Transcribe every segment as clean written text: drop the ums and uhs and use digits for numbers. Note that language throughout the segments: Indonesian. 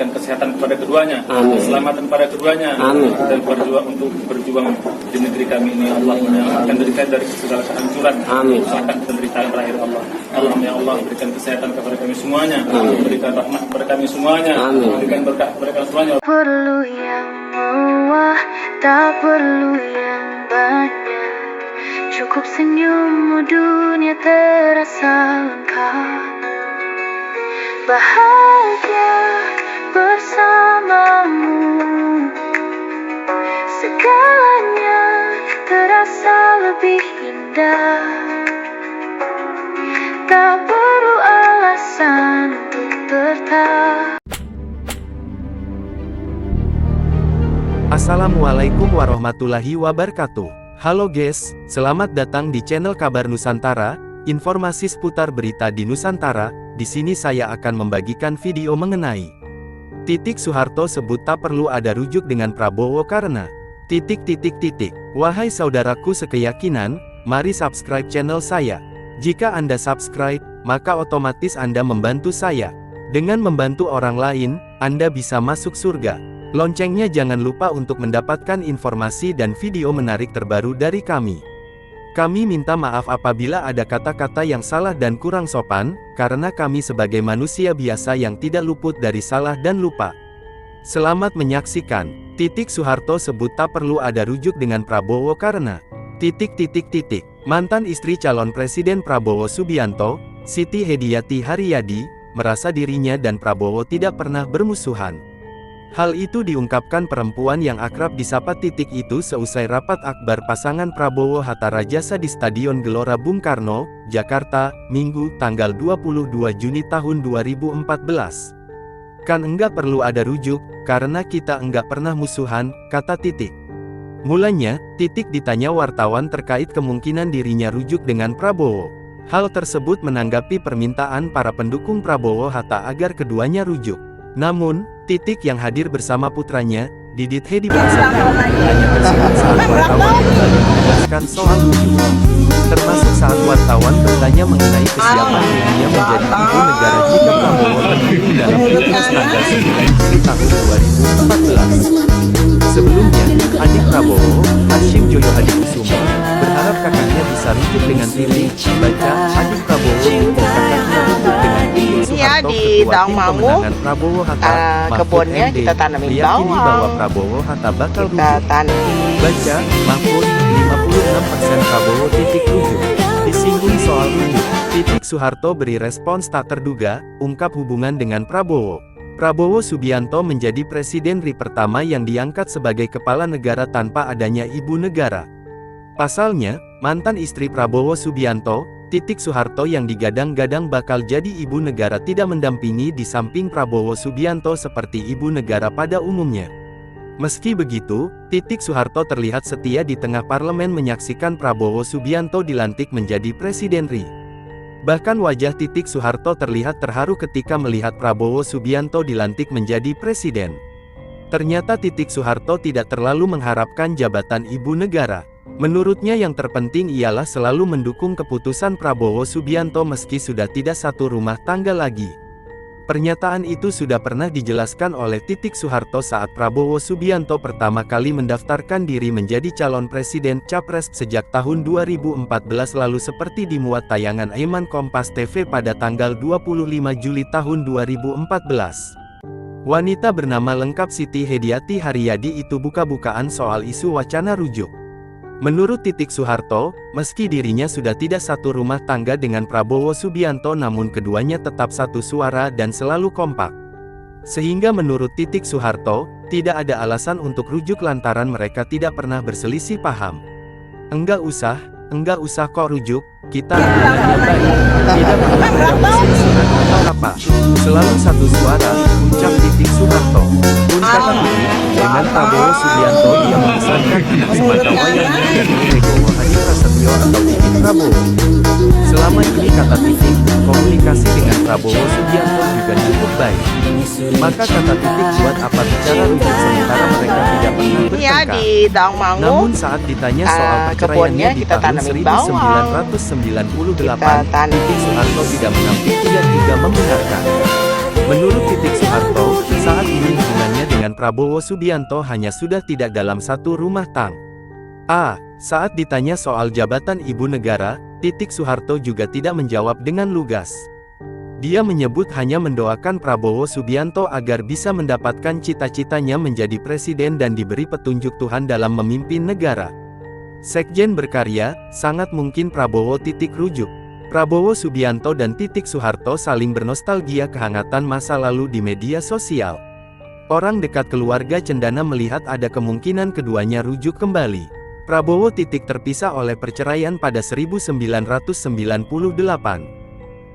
berikan kesehatan kepada keduanya, Amin. keselamatan pada keduanya, Amin. dan berjuang untuk berjuang di negeri kami ini. Allah menyelamatkan diri kami dari segala kehancuran, Amin. usahakan penderitaan terakhir Allah. Allah ya Allah berikan kesehatan kepada kami semuanya, berikan rahmat kepada kami semuanya, Amin. berikan berkah kepada kami semuanya. Perlu yang mewah, tak perlu yang banyak. Cukup senyummu, dunia terasa lengkap. Bahagia bersamamu, segalanya terasa lebih indah. Tak perlu alasan untuk bertahan. Assalamualaikum warahmatullahi wabarakatuh. Halo guys, selamat datang di channel Kabar Nusantara, informasi seputar berita di Nusantara. Di sini saya akan membagikan video mengenai Titik Soeharto sebut tak perlu ada rujuk dengan Prabowo karena Wahai saudaraku sekeyakinan, mari subscribe channel saya. Jika Anda subscribe, maka otomatis Anda membantu saya. Dengan membantu orang lain, Anda bisa masuk surga. Loncengnya jangan lupa untuk mendapatkan informasi dan video menarik terbaru dari kami. Kami minta maaf apabila ada kata-kata yang salah dan kurang sopan, karena kami sebagai manusia biasa yang tidak luput dari salah dan lupa. Selamat menyaksikan. Titik Soeharto sebut tak perlu ada rujuk dengan Prabowo karena Mantan istri calon Presiden Prabowo Subianto, Siti Hediyati Haryadi, merasa dirinya dan Prabowo tidak pernah bermusuhan. Hal itu diungkapkan perempuan yang akrab disapa Titik itu seusai rapat akbar pasangan Prabowo Hatta Rajasa di Stadion Gelora Bung Karno, Jakarta, Minggu, tanggal 22 Juni tahun 2014. Kan enggak perlu ada rujuk, karena kita enggak pernah musuhan, kata Titik. Mulanya, Titik ditanya wartawan terkait kemungkinan dirinya rujuk dengan Prabowo. Hal tersebut menanggapi permintaan para pendukung Prabowo Hatta agar keduanya rujuk. Namun, Titik yang hadir bersama putranya, Didit Hedi Prasetyo, hanya tersenyum saat wartawan kembali menjelaskan soal rujuk. Termasuk saat wartawan bertanya mengenai kesiapan dirinya menjadi ibu negara jika Prabowo terpilih dalam Pilpres tanggal 9 Juli tahun 2014. Sebelumnya, adik Prabowo, Hashim Joyo Hadikusumo, berharap kakaknya bisa rujuk dengan Titik. Baca, adik Prabowo itu kakaknya rujuk dengan Titik Soeharto ketua tim pemenangan Prabowo Hatta, Mahfud kebunnya MD, kita tanamin meyakini bawang. bahwa Prabowo Hatta bakal Kita rujuk. tanam. Baca, Mahfud, 56% Prabowo Titik rujuk. Disinggung soal rujuk, Titik Soeharto beri respons tak terduga, ungkap hubungan dengan Prabowo. Prabowo Subianto menjadi presiden RI pertama yang diangkat sebagai kepala negara tanpa adanya ibu negara. Pasalnya, mantan istri Prabowo Subianto, Titik Soeharto yang digadang-gadang bakal jadi ibu negara tidak mendampingi di samping Prabowo Subianto seperti ibu negara pada umumnya. Meski begitu, Titik Soeharto terlihat setia di tengah parlemen menyaksikan Prabowo Subianto dilantik menjadi presiden RI. Bahkan wajah Titik Soeharto terlihat terharu ketika melihat Prabowo Subianto dilantik menjadi presiden. Ternyata Titik Soeharto tidak terlalu mengharapkan jabatan ibu negara. Menurutnya yang terpenting ialah selalu mendukung keputusan Prabowo Subianto meski sudah tidak satu rumah tangga lagi. Pernyataan itu sudah pernah dijelaskan oleh Titik Soeharto saat Prabowo Subianto pertama kali mendaftarkan diri menjadi calon presiden Capres sejak tahun 2014 lalu seperti dimuat tayangan Aiman Kompas TV pada tanggal 25 Juli tahun 2014. Wanita bernama lengkap Siti Hediyati Haryadi itu buka-bukaan soal isu wacana rujuk. Menurut Titik Soeharto, meski dirinya sudah tidak satu rumah tangga dengan Prabowo Subianto namun keduanya tetap satu suara dan selalu kompak. Sehingga menurut Titik Soeharto, tidak ada alasan untuk rujuk lantaran mereka tidak pernah berselisih paham. Enggak usah kok rujuk, kita hubungannya baik, tidak pernah ada perselisihan atau apa. Selalu satu suara, ucap Titik Soeharto. Pun kata Titik, dengan Prabowo Subianto ia membesarkan anak sematawayangnya yakni Regowo Hadi Prasetyo atau Didit Prabowo. Selama ini kata Titik, komunikasi dengan Prabowo Subianto juga cukup baik. Maka kata Titik buat apa bicara rujuk sementara mereka tidak pernah Ya bertengkar. di Daung Mangu. Namun saat ditanya soal perceraiannya di kita tahun tanamin 1998, Titik Soeharto tidak menampik dan juga membenarkan. Menurut Titik Soeharto, saat ini Prabowo Subianto hanya sudah tidak dalam satu rumah tang. Saat ditanya soal jabatan ibu negara, Soeharto juga tidak menjawab dengan lugas. Dia menyebut hanya mendoakan Prabowo Subianto agar bisa mendapatkan cita-citanya menjadi presiden dan diberi petunjuk Tuhan dalam memimpin negara. Sekjen berkarya, sangat mungkin Prabowo rujuk. Prabowo Subianto dan Soeharto saling bernostalgia kehangatan masa lalu di media sosial. Orang dekat keluarga cendana melihat ada kemungkinan keduanya rujuk kembali. Prabowo terpisah oleh perceraian pada 1998.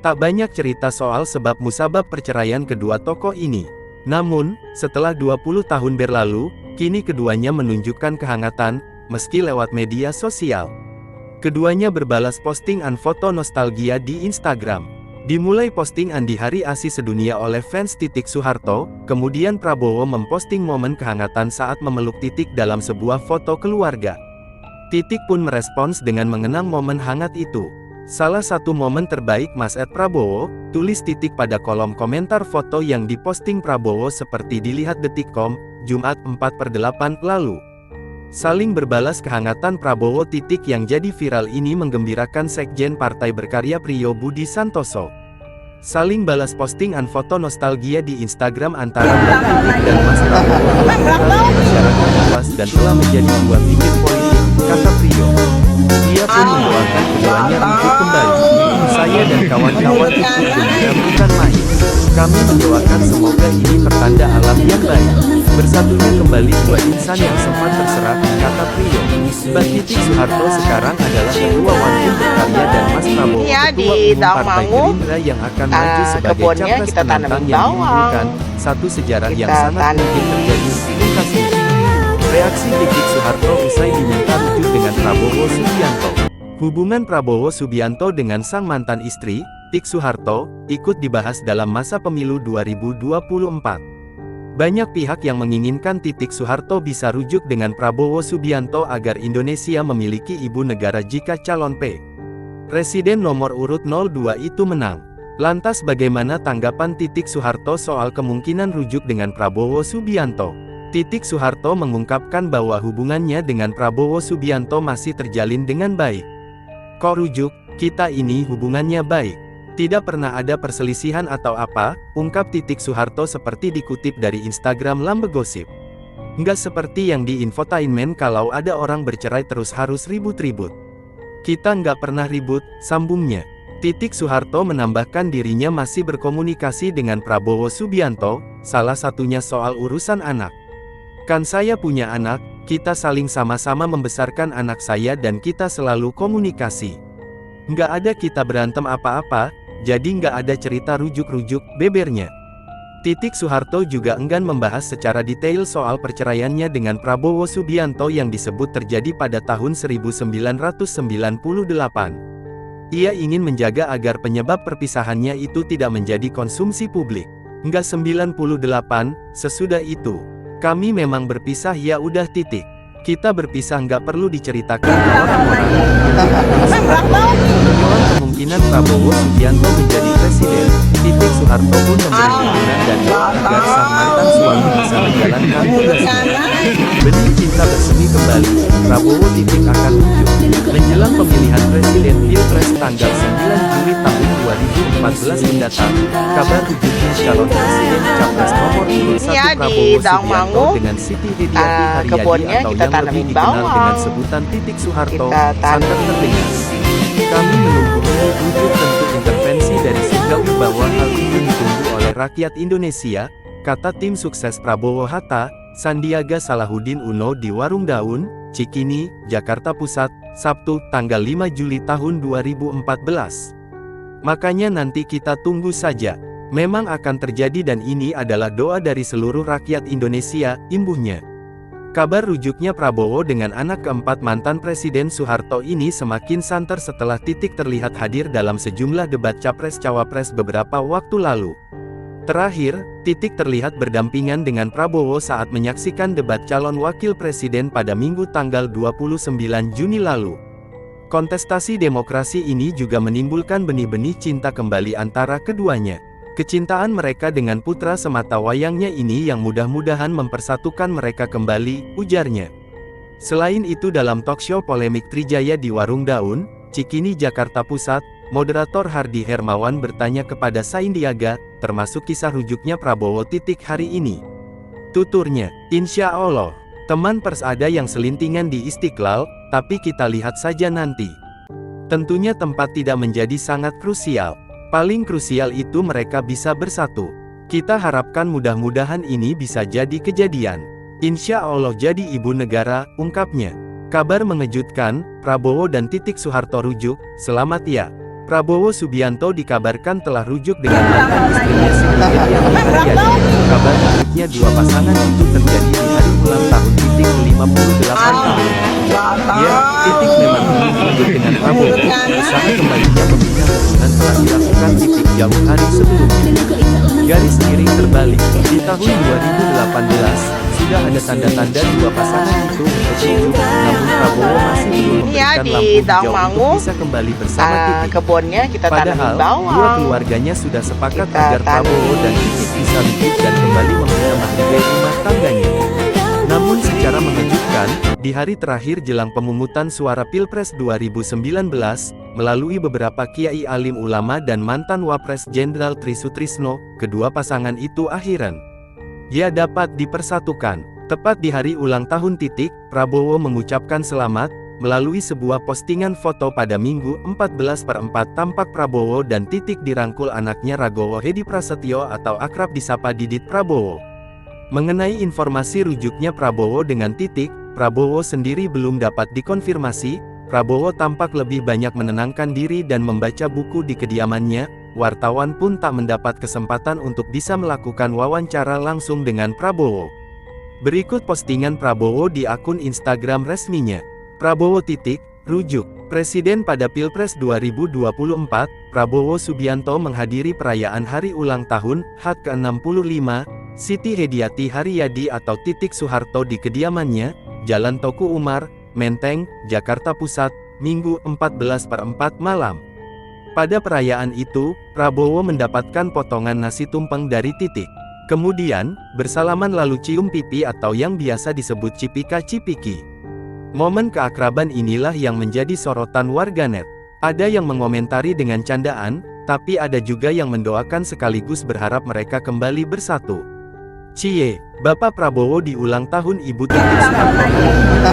Tak banyak cerita soal sebab musabab perceraian kedua tokoh ini. Namun, setelah 20 tahun berlalu, kini keduanya menunjukkan kehangatan, meski lewat media sosial. Keduanya berbalas postingan foto nostalgia di Instagram. Dimulai postingan di Hari ASI Sedunia oleh fans Soeharto, kemudian Prabowo memposting momen kehangatan saat memeluk dalam sebuah foto keluarga. Pun merespons dengan mengenang momen hangat itu. Salah satu momen terbaik Mas Prabowo, tulis pada kolom komentar foto yang diposting Prabowo seperti dilihat Detikcom, Jumat 4/8 lalu. Saling berbalas kehangatan Prabowo yang jadi viral ini menggembirakan Sekjen Partai Berkarya Priyo Budi Santoso. Saling balas postingan foto nostalgia di Instagram antara Mbak Titik dan Mas Prabowo mengenai masyarakat luas dan telah menjadi dua bibit politik, kata Priyo. Dia pun mendoakan keduanya rujuk kembali. Saya dan kawan-kawan itu gembira bukan main. Kami mendoakan semoga ini pertanda alam yang baik. Bersatunya kembali dua insan yang sempat terserak, kata Priyo. Mbak Soeharto sekarang adalah Ketua Wadah Berkarya dan Mas Prabowo Ketua Umum Partai Gerindra yang akan maju sebagai capres penantang yang diunggulkan, satu sejarah yang sangat mungkin terjadi, pungkasnya. Reaksi Soeharto usai diminta rujuk dengan Prabowo Subianto. Hubungan Prabowo Subianto dengan sang mantan istri, Soeharto, ikut dibahas dalam masa pemilu 2024. Banyak pihak yang menginginkan Soeharto bisa rujuk dengan Prabowo Subianto agar Indonesia memiliki ibu negara jika calon Presiden nomor urut 02 itu menang. Lantas bagaimana tanggapan Soeharto soal kemungkinan rujuk dengan Prabowo Subianto? Soeharto mengungkapkan bahwa hubungannya dengan Prabowo Subianto masih terjalin dengan baik. Kok rujuk, kita ini hubungannya baik. Tidak pernah ada perselisihan atau apa, ungkap Soeharto seperti dikutip dari Instagram Lambe Gosip. Nggak seperti yang di infotainment kalau ada orang bercerai terus harus ribut-ribut. Kita nggak pernah ribut, sambungnya. Soeharto menambahkan dirinya masih berkomunikasi dengan Prabowo Subianto, salah satunya soal urusan anak. Kan saya punya anak, kita saling sama-sama membesarkan anak saya dan kita selalu komunikasi. Nggak ada kita berantem apa-apa, jadi nggak ada cerita rujuk-rujuk, bebernya. Soeharto juga enggan membahas secara detail soal perceraiannya dengan Prabowo Subianto yang disebut terjadi pada tahun 1998. Ia ingin menjaga agar penyebab perpisahannya itu tidak menjadi konsumsi publik. Nggak 98, sesudah itu. Kami memang berpisah ya udah titik. Kita berpisah nggak perlu diceritakan ke orang-orang. Menyoal kemungkinan Prabowo Subianto menjadi presiden, Soeharto pun memberi dukungan dan doa agar sang mantan suami bisa menjalankan tugasnya. Benih cinta bersemi kembali, Prabowo akan muncul. Menjelang pemilihan presiden Pilpres tanggal 9 Juli tahun 2014 mendatang, kabar rujuknya calon presiden capres nomor urut 1 Prabowo Subianto dengan Siti Hediati Haryadi atau yang lebih dikenal dengan sebutan Soeharto, santer terdengar. Kami menunggu rujuk tentu intervensi dari Surgawi bahwa hal itu ditunggu oleh rakyat Indonesia, kata tim sukses Prabowo Hatta, Sandiaga Salahuddin Uno di Warung Daun, Cikini, Jakarta Pusat, Sabtu, tanggal 5 Juli tahun 2014. Makanya nanti kita tunggu saja. Memang akan terjadi dan ini adalah doa dari seluruh rakyat Indonesia, imbuhnya. Kabar rujuknya Prabowo dengan anak keempat mantan Presiden Soeharto ini semakin santer setelah terlihat hadir dalam sejumlah debat Capres-Cawapres beberapa waktu lalu. Terakhir, terlihat berdampingan dengan Prabowo saat menyaksikan debat calon wakil presiden pada Minggu tanggal 29 Juni lalu. Kontestasi demokrasi ini juga menimbulkan benih-benih cinta kembali antara keduanya. Kecintaan mereka dengan putra semata wayangnya ini yang mudah-mudahan mempersatukan mereka kembali, ujarnya. Selain itu dalam talkshow polemik Trijaya di Warung Daun, Cikini Jakarta Pusat, moderator Hardi Hermawan bertanya kepada Saindiaga, termasuk kisah rujuknya Prabowo hari ini. Tuturnya, insya Allah, teman pers ada yang selintingan di Istiqlal, tapi kita lihat saja nanti. Tentunya tempat tidak menjadi sangat krusial. Paling krusial itu mereka bisa bersatu. Kita harapkan mudah-mudahan ini bisa jadi kejadian. Insya Allah jadi ibu negara, ungkapnya. Kabar mengejutkan, Prabowo dan Titik Soeharto rujuk, selamat ya. Prabowo Subianto dikabarkan telah rujuk dengan mantan istrinya Siti Hediati Haryadi. Kabar rujuknya dua pasangan itu terjadi di hari ulang tahun Titik ke-58 tahun. Ya, Titik memang ingin rujuk dengan Prabowo. Usaha kembalinya membina hubungan telah dilakukan Titik jauh hari sebelumnya. Garis miring terbalik, di tahun 2018, sudah ada tanda-tanda dua pasangan itu untuk rujuk, namun Prabowo masih belum memberikan lampu hijau untuk bisa kembali bersama Titik. Kebunnya kita tanamin Padahal, bawang. dua keluarganya sudah sepakat Kita agar Prabowo dan Titik bisa rujuk dan kembali membina mahligai rumah tangganya. Namun secara mengejutkan, di hari terakhir jelang pemungutan suara Pilpres 2019, melalui beberapa kiai alim ulama dan mantan Wapres Jenderal Tri Sutrisno, kedua pasangan itu akhiran dapat dipersatukan. Tepat di hari ulang tahun Titik, Prabowo mengucapkan selamat. Melalui sebuah postingan foto pada Minggu 14/4 tampak Prabowo dan Titik dirangkul anaknya Ragowo Hedi Prasetyo atau akrab disapa Didit Prabowo. Mengenai informasi rujuknya Prabowo dengan Titik, Prabowo sendiri belum dapat dikonfirmasi. Prabowo tampak lebih banyak menenangkan diri dan membaca buku di kediamannya. Wartawan pun tak mendapat kesempatan untuk bisa melakukan wawancara langsung dengan Prabowo. Berikut postingan Prabowo di akun Instagram resminya. Prabowo Titik, rujuk. Presiden pada Pilpres 2024, Prabowo Subianto menghadiri perayaan hari ulang tahun, HUT ke-65, Siti Hediati Haryadi atau Titik Soeharto di kediamannya, Jalan Toku Umar, Menteng, Jakarta Pusat, Minggu 14/4 malam. Pada perayaan itu, Prabowo mendapatkan potongan nasi tumpeng dari Titik. Kemudian, bersalaman lalu cium pipi atau yang biasa disebut cipika-cipiki. Momen keakraban inilah yang menjadi sorotan warganet. Ada yang mengomentari dengan candaan, tapi ada juga yang mendoakan sekaligus berharap mereka kembali bersatu. Cie, Bapak Prabowo di ulang tahun Ibu Titik Soeharto.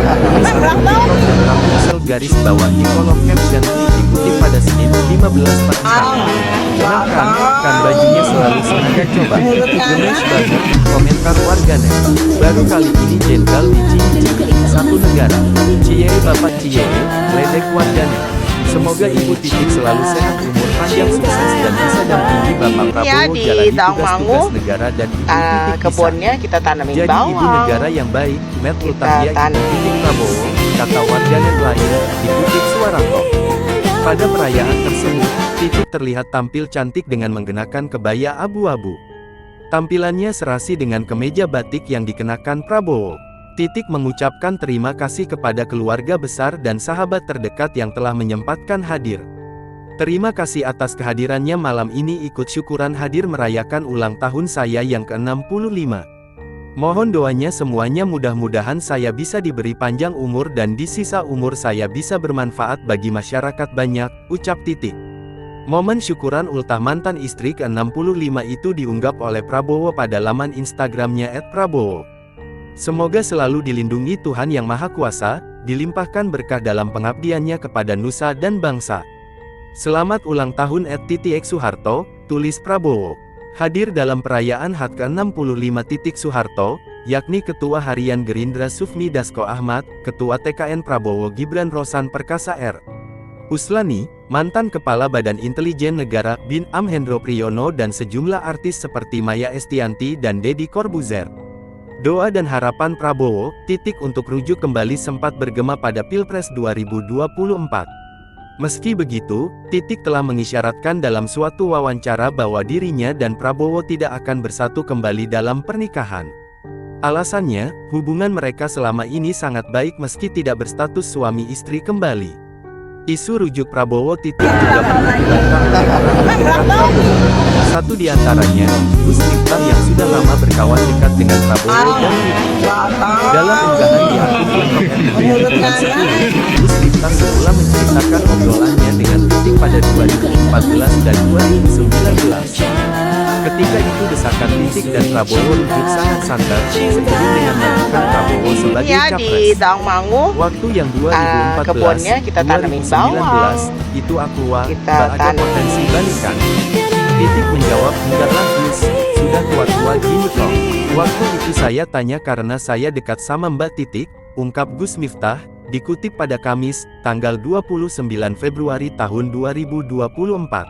Tulis akun TikTok dan Rapunzel garis bawah di kolom caption, dikutip pada Senin 15/4. Kan bajunya selalu sengaja coba. Gemes banget, komentar warganet. Baru kali ini Jenderal dici-cici satu negara. Cie Bapak Cie, ledek warganet. Semoga Ibu Titik selalu sehat, umur panjang, sukses dan bisa dampingi Bapak Prabowo di jalani Tawangmangu, tugas-tugas negara dan Ibu Titik kebunnya kita tanamin jadi bawang. ibu negara yang baik, Met Kita Utahya Ibu Titik Prabowo, kata warganet lain, dikutip Suaranto. Pada perayaan tersebut, Titik terlihat tampil cantik dengan mengenakan kebaya abu-abu. Tampilannya serasi dengan kemeja batik yang dikenakan Prabowo. Titik mengucapkan terima kasih kepada keluarga besar dan sahabat terdekat yang telah menyempatkan hadir. Terima kasih atas kehadirannya malam ini, ikut syukuran hadir merayakan ulang tahun saya yang ke-65. Mohon doanya semuanya, mudah-mudahan saya bisa diberi panjang umur dan di sisa umur saya bisa bermanfaat bagi masyarakat banyak, ucap Titik. Momen syukuran ultah mantan istri ke-65 itu diunggap oleh Prabowo pada laman Instagramnya @prabowo. Semoga selalu dilindungi Tuhan Yang Maha Kuasa, dilimpahkan berkah dalam pengabdiannya kepada nusa dan bangsa. Selamat ulang tahun @Titik Soeharto, tulis Prabowo. Hadir dalam perayaan HUT ke-65 Titik Soeharto, yakni Ketua Harian Gerindra Sufmi Dasko Ahmad, Ketua TKN Prabowo Gibran Rosan Perkasa R. Uslani, mantan Kepala Badan Intelijen Negara Bin Am Hendro Priyono dan sejumlah artis seperti Maya Estianty dan Deddy Corbuzier. Doa dan harapan Prabowo, Titik untuk rujuk kembali sempat bergema pada Pilpres 2024. Meski begitu, Titik telah mengisyaratkan dalam suatu wawancara bahwa dirinya dan Prabowo tidak akan bersatu kembali dalam pernikahan. Alasannya, hubungan mereka selama ini sangat baik meski tidak berstatus suami istri kembali. Isu rujuk Prabowo Titik juga pernah dibantah oleh orang terdekat Prabowo. satu di antaranya, Gus Miftah yang sudah lama berkawan dekat dengan Prabowo dan Titik. Dalam unggahan di akun TikTok dengan Gus Miftah semula menceritakan obrolannya dengan Titik pada 2014 dan 2019. Ketika itu desakan Titik dan Prabowo rujuk sangat santer, seiring dengan menentukan Prabowo sebagai Ya di capres. Daungmangu Waktu yang 2014, kebunnya kita tanamin bawang. itu Aqua, Kita tak ada tanam. potensi balikan. Titik menjawab, enggaklah Gus, sudah tua-tua gini kok. Waktu itu saya tanya karena saya dekat sama Mbak Titik, ungkap Gus Miftah, dikutip pada Kamis, tanggal 29 Februari tahun 2024.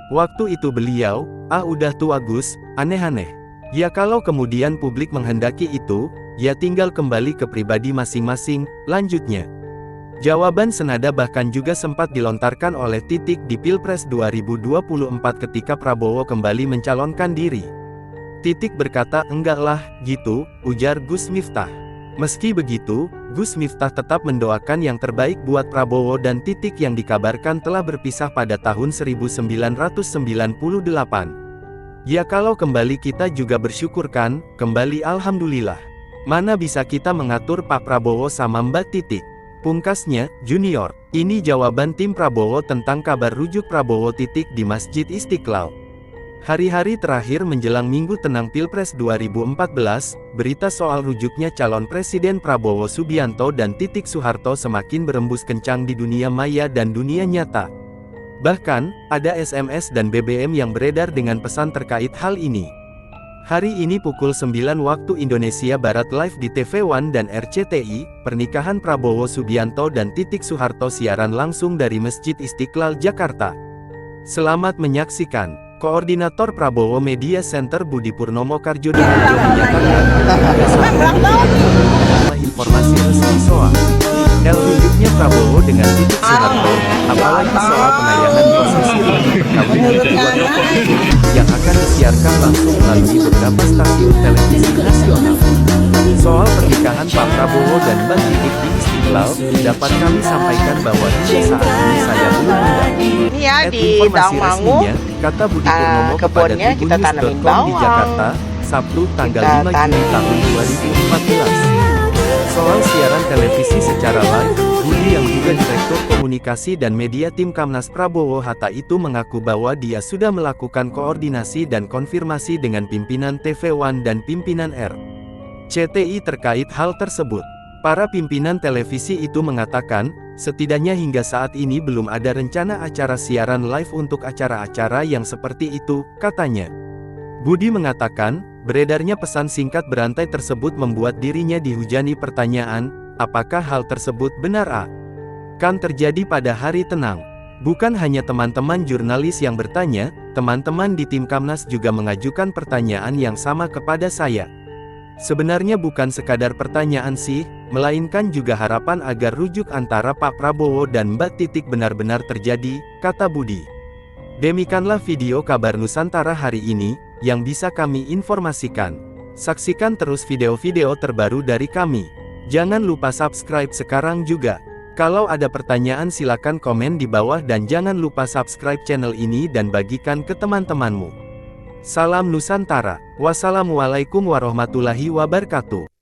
Waktu itu beliau, udah tua Gus, aneh-aneh. Ya kalau kemudian publik menghendaki itu, ya tinggal kembali ke pribadi masing-masing, lanjutnya. Jawaban senada bahkan juga sempat dilontarkan oleh Titik di Pilpres 2024 ketika Prabowo kembali mencalonkan diri. Titik berkata enggaklah, gitu, ujar Gus Miftah. Meski begitu, Gus Miftah tetap mendoakan yang terbaik buat Prabowo dan Titik yang dikabarkan telah berpisah pada tahun 1998. Ya kalau kembali kita juga bersyukur kan, kembali alhamdulillah. Mana bisa kita mengatur Pak Prabowo sama Mbak Titik. Pungkasnya, Junior. Ini jawaban tim Prabowo tentang kabar rujuk Prabowo Titik di Masjid Istiqlal. Hari-hari terakhir menjelang Minggu Tenang Pilpres 2014, berita soal rujuknya calon Presiden Prabowo Subianto dan Titik Soeharto semakin berembus kencang di dunia maya dan dunia nyata. Bahkan, ada SMS dan BBM yang beredar dengan pesan terkait hal ini. Hari ini pukul 9 waktu Indonesia Barat live di TV One dan RCTI, pernikahan Prabowo Subianto dan Titik Soeharto siaran langsung dari Masjid Istiqlal Jakarta. Selamat menyaksikan. Koordinator Prabowo Media Center Budi Purnomo Karjodarjo menyatakan, berdasarkan informasi resmi soal rujuknya Prabowo dengan Titik Soeharto, apalagi soal penayangan prosesi rujuk perkawinan kedua tokoh itu, yang akan disiarkan langsung melalui beberapa stasiun televisi nasional. Soal pernikahan Pak Prabowo dan Mbak Titik di Istiqlal, dapat kami sampaikan bahwa hingga saat ini saya belum mendapatkan ya di informasi Daungmangu resminya, kata Budi Purnomo kepada kebunnya kita tanamin tribunnews.com di bawang. Jakarta, Sabtu tanggal Kita 5 Juni tahun 2014. Soal siaran televisi secara live, Budi yang juga Direktur Komunikasi dan Media Tim Kamnas Prabowo Hatta itu mengaku bahwa dia sudah melakukan koordinasi dan konfirmasi dengan pimpinan TV One dan pimpinan RCTI terkait hal tersebut. Para pimpinan televisi itu mengatakan, setidaknya hingga saat ini belum ada rencana acara siaran live untuk acara-acara yang seperti itu, katanya. Budi mengatakan, beredarnya pesan singkat berantai tersebut membuat dirinya dihujani pertanyaan, apakah hal tersebut benar kan terjadi pada hari tenang. Bukan hanya teman-teman jurnalis yang bertanya, teman-teman di tim Kamnas juga mengajukan pertanyaan yang sama kepada saya. Sebenarnya bukan sekadar pertanyaan sih, melainkan juga harapan agar rujuk antara Pak Prabowo dan Mbak Titik benar-benar terjadi, kata Budi. Demikianlah video kabar Nusantara hari ini, yang bisa kami informasikan. Saksikan terus video-video terbaru dari kami. Jangan lupa subscribe sekarang juga. Kalau ada pertanyaan silakan komen di bawah dan jangan lupa subscribe channel ini dan bagikan ke teman-temanmu. Salam Nusantara. Wassalamualaikum warahmatullahi wabarakatuh.